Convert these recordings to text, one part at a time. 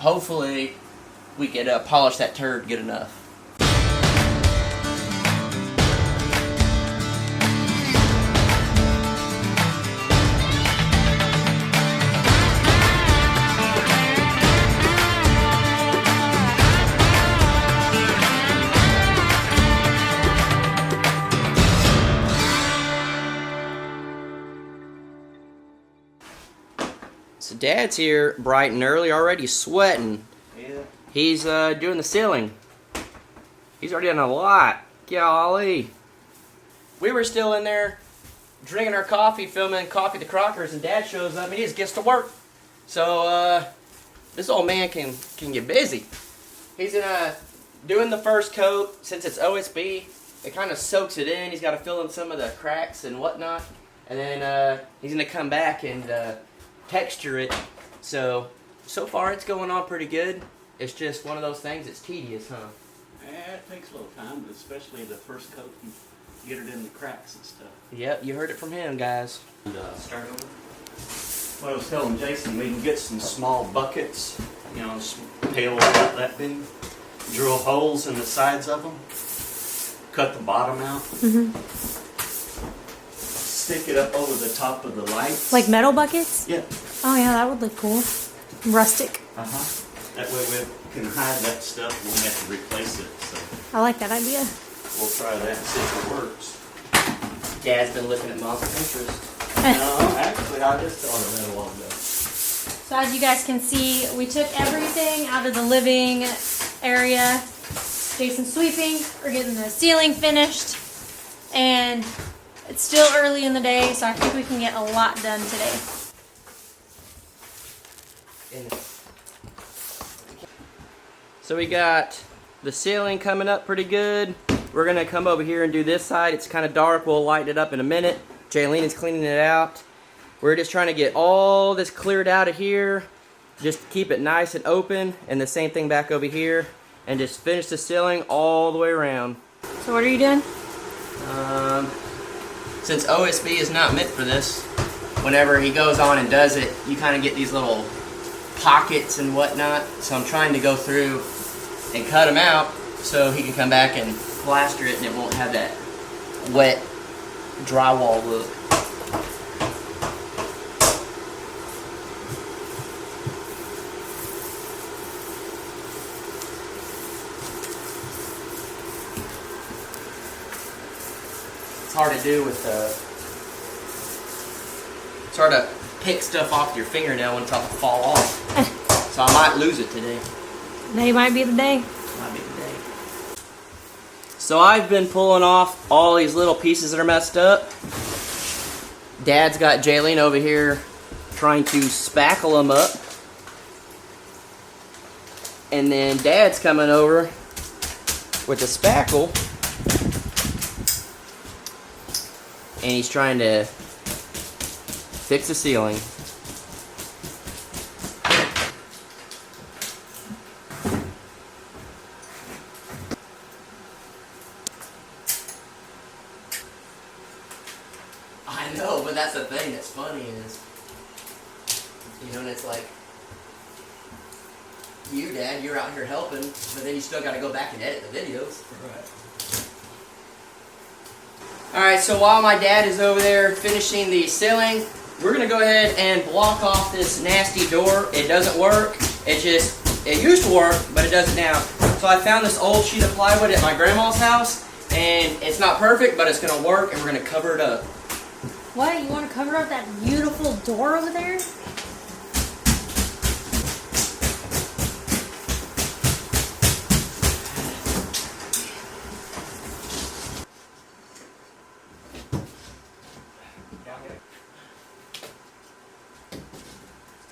hopefully we could polish that turd good enough. So Dad's here bright and early, already sweating. Yeah. He's doing the ceiling. He's already done a lot. Golly. We were still in there drinking our coffee, filming Coffee at the Crockers, and Dad shows up and he just gets to work. So this old man can get busy. He's doing the first coat. Since it's OSB, it kind of soaks it in. He's got to fill in some of the cracks and whatnot. And then he's going to come back and texture it. So far it's going on pretty good. It's just one of those things that's tedious, huh? Yeah, it takes a little time, especially the first coat and get it in the cracks and stuff. Yep, you heard it from him, guys. And, start over. Well, I was telling Jason we can get some small buckets, you know, pail about that big, drill holes in the sides of them, cut the bottom out, stick it up over the top of the lights. Like metal buckets? Yeah. Oh yeah, that would look cool. Rustic. That way we can hide that stuff. We won't have to replace it. So I like that idea. we'll try that and see if it works. Dad's been looking at Mom's Pinterest. No, actually, I just thought of that a while ago. So as you guys can see, we took everything out of the living area. Jason's sweeping. We're getting the ceiling finished. And it's still early in the day, so I think we can get a lot done today. So we got the ceiling coming up pretty good. We're gonna come over here and do this side. It's kind of dark. We'll lighten it up in a minute. Jaylena's cleaning it out. We're just trying to get all this cleared out of here. Just keep it nice and open. And the same thing back over here. And just finish the ceiling all the way around. So what are you doing? Since OSB is not meant for this, whenever he goes on and does it, you kind of get these little pockets and whatnot. So I'm trying to go through and cut them out so he can come back and plaster it and it won't have that wet drywall look. It's hard to do with it's hard to pick stuff off your fingernail when it's about to fall off. So I might lose it today. Today might be the day. Might be the day. So I've been pulling off all these little pieces that are messed up. Dad's got Jaylena over here trying to spackle them up. And then Dad's coming over with the spackle. And he's trying to fix the ceiling. I know, but that's the thing that's funny is, you know, and it's like, you, Dad, you're out here helping, but then you still got to go back and edit the videos. Right. Alright, so while my dad is over there finishing the ceiling, we're going to go ahead and block off this nasty door. It doesn't work. It used to work, but it doesn't now. So I found this old sheet of plywood at my grandma's house, and it's not perfect, but it's going to work, and we're going to cover it up. What? You want to cover up that beautiful door over there?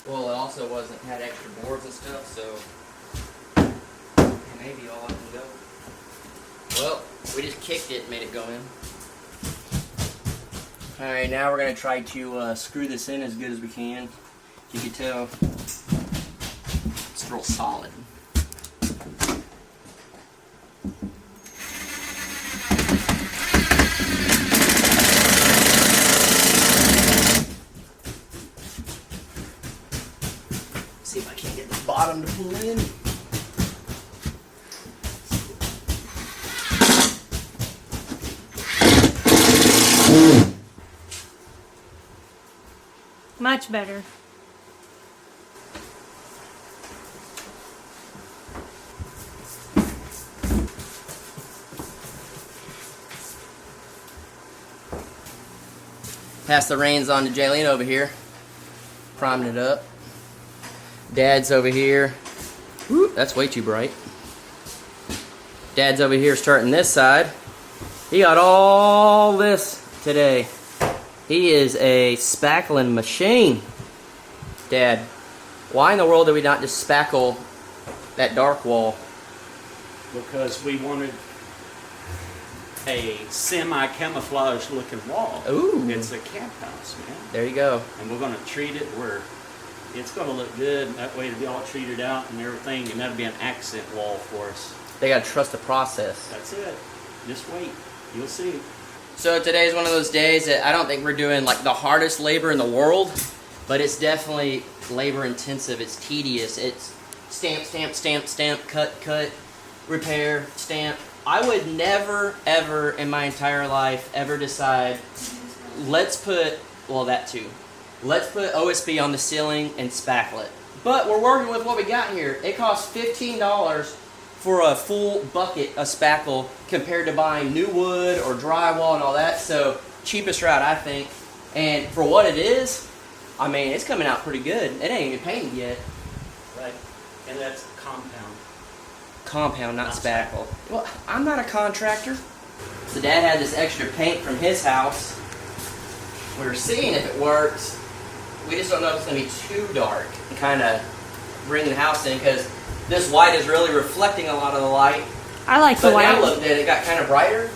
Well, it also had extra boards and stuff, so maybe all I can go. Well, we just kicked it and made it go in. Alright, now we're going to try to screw this in as good as we can. You can tell it's real solid. See if I can't get the bottom time to pull in. Much better. Pass the reins on to Jaylena over here. Priming it up. Dad's over here. Whoop, that's way too bright. Dad's over here starting this side. He got all this today. He is a spackling machine. Dad, why in the world did we not just spackle that dark wall? Because we wanted a semi-camouflage looking wall. Ooh. It's a camp house, man. There you go. And we're going to treat it where it's going to look good. That way it'll be all treated out and everything, and that'll be an accent wall for us. They gotta trust the process. That's it. Just wait. You'll see. So today's one of those days that I don't think we're doing like the hardest labor in the world, but it's definitely labor intensive. It's tedious. It's stamp, stamp, stamp, stamp, cut, cut, repair, stamp. I would never, ever in my entire life ever decide, let's put, well, that too. Let's put OSB on the ceiling and spackle it. But we're working with what we got here. It costs $15 for a full bucket of spackle compared to buying new wood or drywall and all that. So cheapest route, I think. And for what it is, I mean, it's coming out pretty good. It ain't even painted yet. Right. And that's compound. Compound, not spackle. Well, I'm not a contractor. So Dad had this extra paint from his house. We were seeing if it works. We just don't know if it's going to be too dark and kind of bring the house in, because this white is really reflecting a lot of the light. I like the But white. now look at it, it got kind of brighter.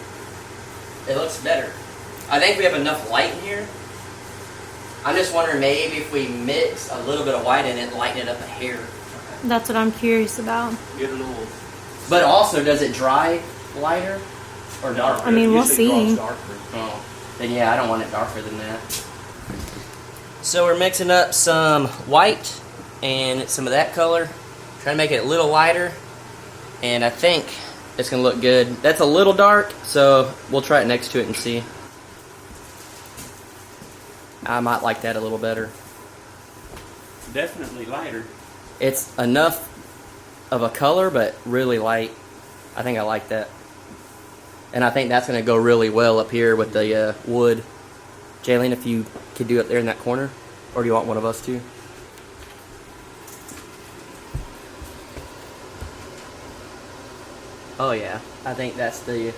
It looks better. I think we have enough light in here. I'm just wondering maybe if we mix a little bit of white in it, lighten it up a hair. That's what I'm curious about. Get a little. But also, does it dry lighter or darker? I mean, we'll Usually see. draws darker. Oh, then yeah, I don't want it darker than that. So we're mixing up some white and some of that color, trying to make it a little lighter, and I think it's gonna look good. That's a little dark, so we'll try it next to it and see. I might like that a little better. Definitely lighter. It's enough of a color, but really light. I think I like that. And I think that's going to go really well up here with the wood. Jaylene, if you could do it there in that corner, or do you want one of us to? Oh yeah, I think that's the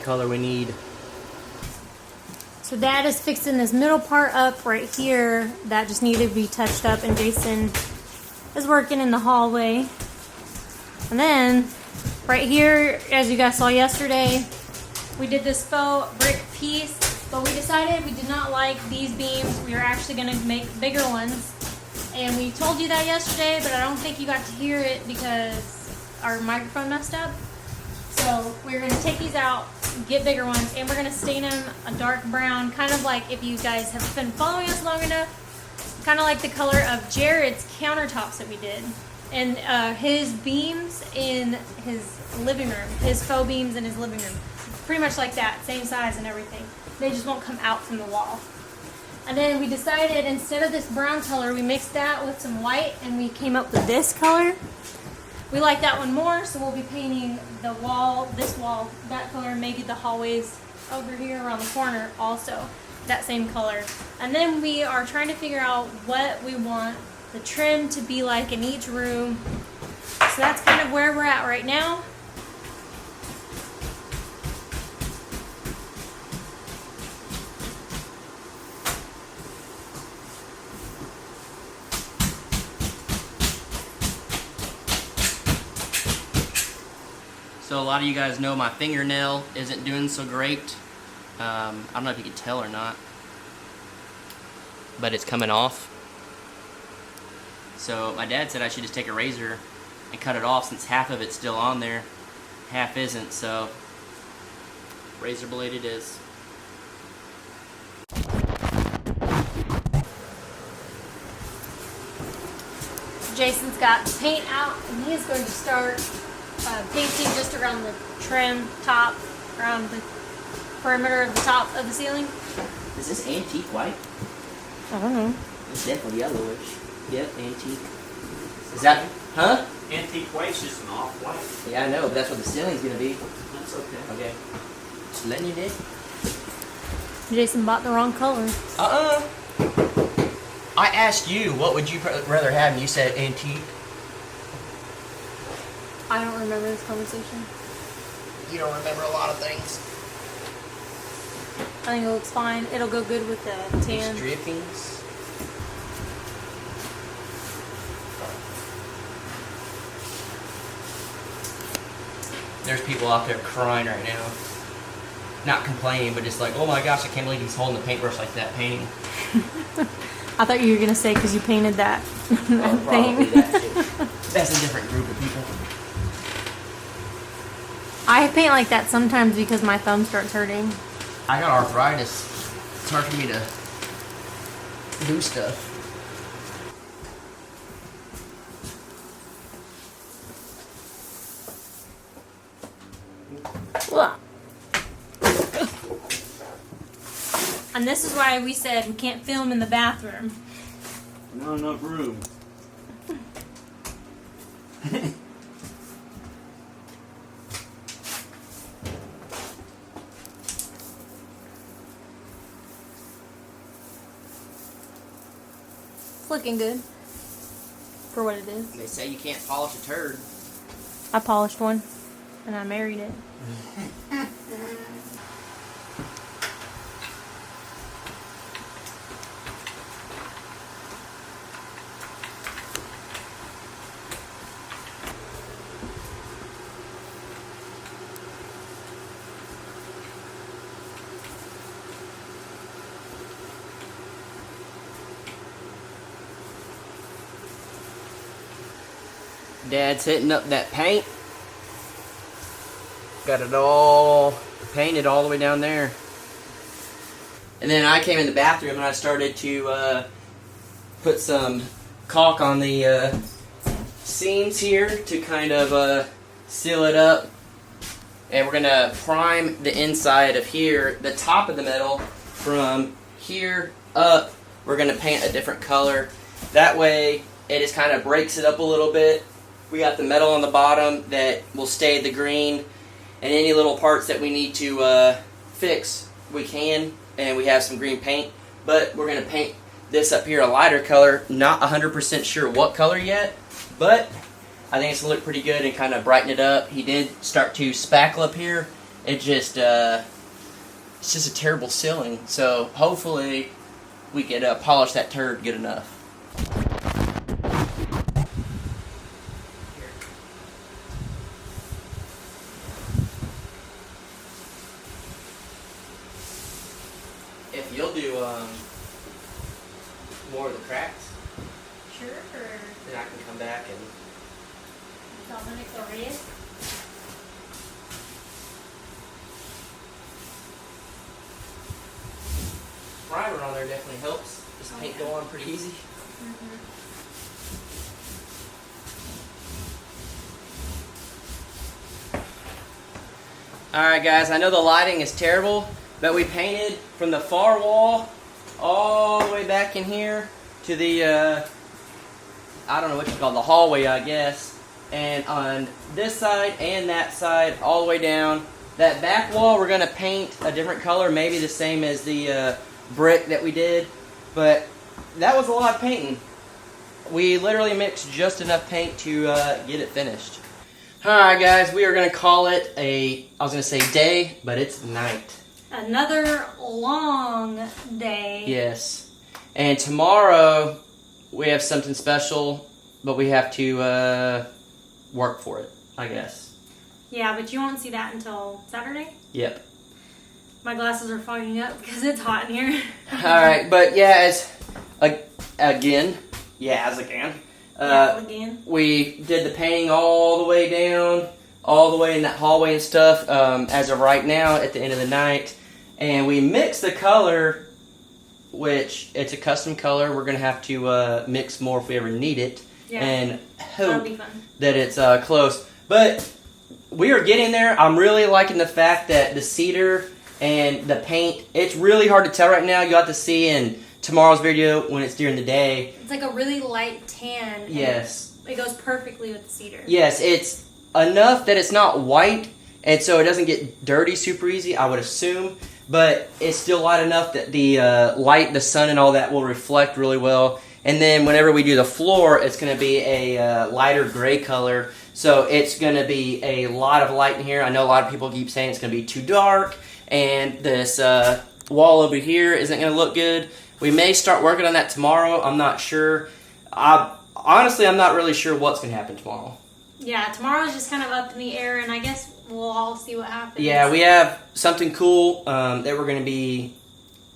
color we need. So Dad is fixing this middle part up right here that just needed to be touched up, and Jason is working in the hallway. And then right here, as you guys saw yesterday, we did this faux brick piece, but we decided we did not like these beams. We were actually going to make bigger ones. And we told you that yesterday, but I don't think you got to hear it because our microphone messed up. So we're going to take these out, get bigger ones, and we're going to stain them a dark brown, kind of like, if you guys have been following us long enough, kind of like the color of Jared's countertops that we did. And his beams in his living room, his faux beams in his living room. Pretty much like that, same size and everything. They just won't come out from the wall. And then we decided, instead of this brown color, we mixed that with some white, and we came up with this color. We like that one more, so we'll be painting the wall, this wall, that color, maybe the hallways over here around the corner also, that same color. And then we are trying to figure out what we want the trim to be like in each room. So that's kind of where we're at right now. So a lot of you guys know my fingernail isn't doing so great. I don't know if you can tell or not, but it's coming off. So my dad said I should just take a razor and cut it off, since half of it's still on there, half isn't, so razor blade it is. Jason's got paint out, and he is going to start painting just around the trim top, around the perimeter of the top of the ceiling. Is this antique white? I don't know. It's definitely yellowish. Yep, antique. Is that, huh? Antique white's just an off-white. Yeah, I know, but that's what the ceiling's gonna be. That's okay. Okay. Just letting you know. Jason bought the wrong color. I asked you, what would you rather have, and you said antique. I don't remember this conversation. You don't remember a lot of things. I think it looks fine. It'll go good with the tan. These drippings. There's people out there crying right now. Not complaining, but just like, oh my gosh, I can't believe he's holding the paintbrush like that painting. I thought you were gonna say because you painted that, that Probably thing. that too. That's a different group of people. I paint like that sometimes because my thumb starts hurting. I got arthritis. It's hard for me to do stuff. And this is why we said we can't film in the bathroom. No, not room. It's looking good for what it is. They say you can't polish a turd. I polished one and I married it. Dad's hitting up that paint. Got it all painted all the way down there. And then I came in the bathroom and I started to put some caulk on the seams here to kind of seal it up. And we're going to prime the inside of here, the top of the metal, from here up. We're going to paint a different color. That way it just kind of breaks it up a little bit. We got the metal on the bottom that will stay the green, and any little parts that we need to fix, we can, and we have some green paint. But we're going to paint this up here a lighter color. Not 100% sure what color yet, but I think it's going to look pretty good and kind of brighten it up. He did start to spackle up here. It just, it's just a terrible ceiling. So hopefully we can polish that turd good enough. If you'll do more of the cracks, Sure. then I can come back and Dominic already. primer on there definitely helps. This paint go on pretty easy. Alright guys, I know the lighting is terrible, but we painted from the far wall all the way back in here to the, I don't know what you call it, the hallway I guess. And on this side and that side, all the way down. That back wall we're going to paint a different color, maybe the same as the brick that we did. But that was a lot of painting. We literally mixed just enough paint to get it finished. Alright guys, we are going to call it a, I was going to say day, but it's night. Another long day. Yes. And tomorrow we have something special, but we have to work for it, I guess. Yeah, but you won't see that until Saturday. Yep. My glasses are fogging up because it's hot in here. Alright, but yeah, as again, Again. we did the painting all the way down, all the way in that hallway and stuff, as of right now at the end of the night. And we mixed the color, which it's a custom color. We're going to have to mix more if we ever need it. and That'll hope be fun. that it's close. But we are getting there. I'm really liking the fact that the cedar and the paint, it's really hard to tell right now. You'll have to see in tomorrow's video when it's during the day. It's like a really light tan. And Yes. it goes perfectly with the cedar. Yes, it's enough that it's not white, and so it doesn't get dirty super easy, I would assume. But it's still light enough that the light, the sun, and all that will reflect really well. And then whenever we do the floor, it's going to be a lighter gray color. So it's going to be a lot of light in here. I know a lot of people keep saying it's going to be too dark. And this wall over here isn't going to look good. We may start working on that tomorrow. I'm not sure. Honestly, I'm not really sure what's going to happen tomorrow. Yeah, tomorrow's just kind of up in the air, and I guess we'll all see what happens. Yeah, we have something cool that we're going to be,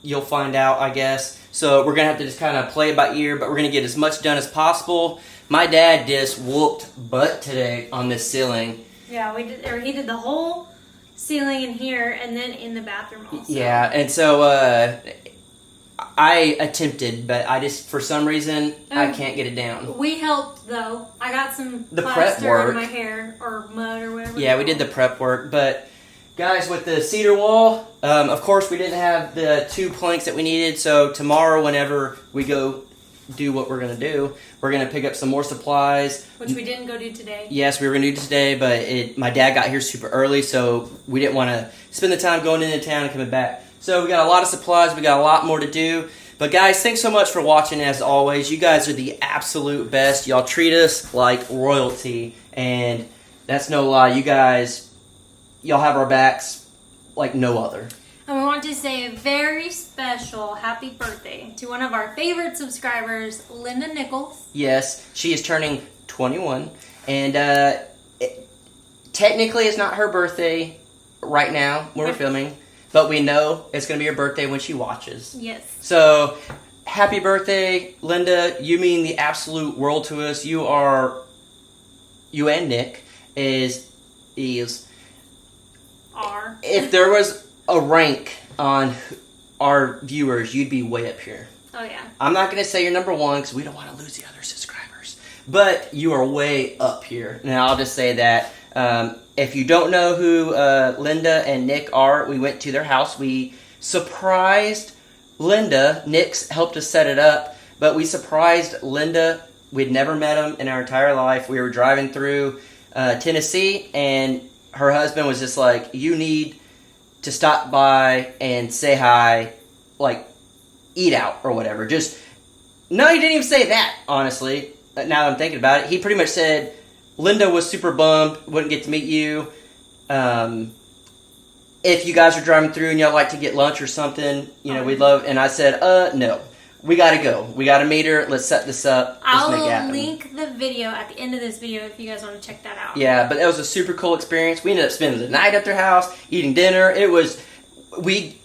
you'll find out, I guess. So we're going to have to just kind of play it by ear, but we're going to get as much done as possible. My dad just whooped butt today on this ceiling. Yeah, he did the whole ceiling in here and then in the bathroom also. Yeah, and so I attempted, but I just, for some reason, I can't get it down. We helped, though. I got some The prep plaster work. in my hair, or mud, or whatever. Yeah, we did the prep work, but guys, with the cedar wall, of course, we didn't have the 2 planks that we needed, so tomorrow, whenever we go do what we're going to do, we're going to pick up some more supplies. Which we didn't go do today. Yes, we were going to do it today, but my dad got here super early, so we didn't want to spend the time going into town and coming back. So we got a lot of supplies, we got a lot more to do. But guys, thanks so much for watching as always. You guys are the absolute best. Y'all treat us like royalty, and that's no lie. You guys, y'all have our backs like no other. And we want to say a very special happy birthday to one of our favorite subscribers, Linda Nichols. Yes, she is turning 21, and technically it's not her birthday right now when we're filming, but we know it's going to be her birthday when she watches. Yes. So, happy birthday, Linda. You mean the absolute world to us. You and Nick is R. if there was a rank on our viewers, you'd be way up here. Oh, yeah. I'm not going to say you're number one because we don't want to lose the other subscribers. But you are way up here. Now, I'll just say that if you don't know who Linda and Nick are, we went to their house. We surprised Linda. Nick's helped us set it up. But we surprised Linda. We'd never met him in our entire life. We were driving through Tennessee, and her husband was just like, you need to stop by and say hi, like, eat out or whatever. No, he didn't even say that, honestly, now that I'm thinking about it. He pretty much said, Linda was super bummed, wouldn't get to meet you. If you guys are driving through and y'all like to get lunch or something, we'd love, and I said, no. We gotta go. We gotta meet her. Let's set this up. Let's make it happen. I'll link the video at the end of this video if you guys want to check that out. Yeah, but that was a super cool experience. We ended up spending the night at their house, eating dinner. We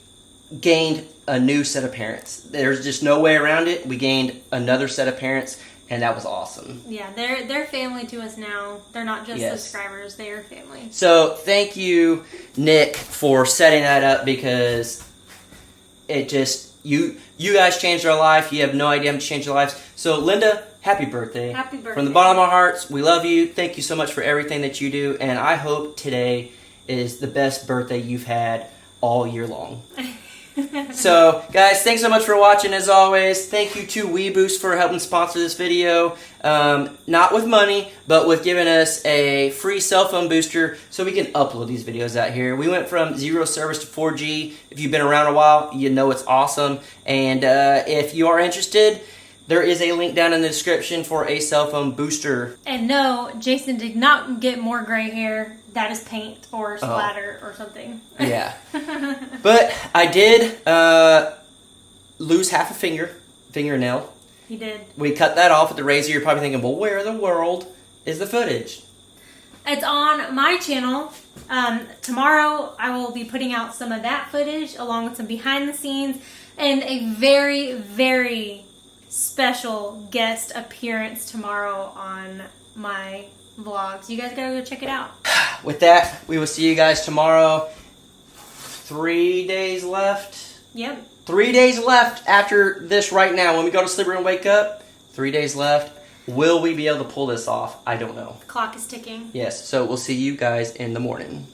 gained a new set of parents. There's just no way around it. We gained another set of parents, and that was awesome. Yeah, they're family to us now. They're not just Yes. subscribers. They are family. So thank you, Nick, for setting that up because it just... You guys changed our life. You have no idea how much changed your lives. So, Linda, happy birthday. Happy birthday. From the bottom of our hearts, we love you. Thank you so much for everything that you do. And I hope today is the best birthday you've had all year long. So, guys, thanks so much for watching as always. Thank you to WeBoost for helping sponsor this video. Not with money, but with giving us a free cell phone booster so we can upload these videos out here. We went from 0 service to 4G. If you've been around a while, you know it's awesome. And if you are interested, there is a link down in the description for a cell phone booster. And no, Jason did not get more gray hair. That is paint or splatter or something. Yeah. But I did lose half a fingernail. He did. We cut that off with the razor. You're probably thinking, well, where in the world is the footage? It's on my channel. Tomorrow I will be putting out some of that footage along with some behind the scenes and a very, very special guest appearance tomorrow on my vlogs. You guys gotta go check it out. With that, we will see you guys tomorrow. 3 days left. Yep. 3 days left after this right now. When we go to sleep, we're going to wake up. 3 days left. Will we be able to pull this off? I don't know. The clock is ticking. Yes, so we'll see you guys in the morning.